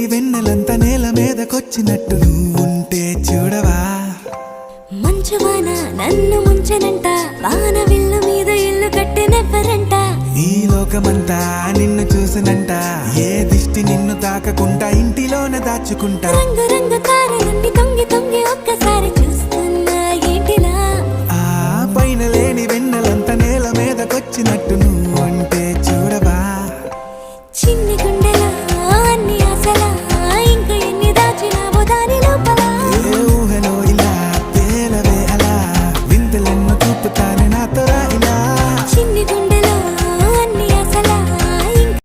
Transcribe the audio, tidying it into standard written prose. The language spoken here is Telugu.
లేని వెన్నెలంత నేల మీదకొచ్చినట్టు నువ్వుంటే చూడవా మంచువాన నన్ను ముంచెనంట వాన విల్లు మీద ఇల్లు కట్టెనెవ్వరంట ఈ లోకమంతా నిన్ను చూసినంట ఏ దిష్టి నిన్ను తాకకుండా ఇంటిలోనే దాచుకుంటా రంగు రంగు తారలన్నీ తొంగి తొంగి ఒక్కసారి చూస్తున్నా ఏంటిలా ఆ పైన లేని వెన్నెలంత నేల మీదకొచ్చినట్టు నువ్వుంటే చూడవా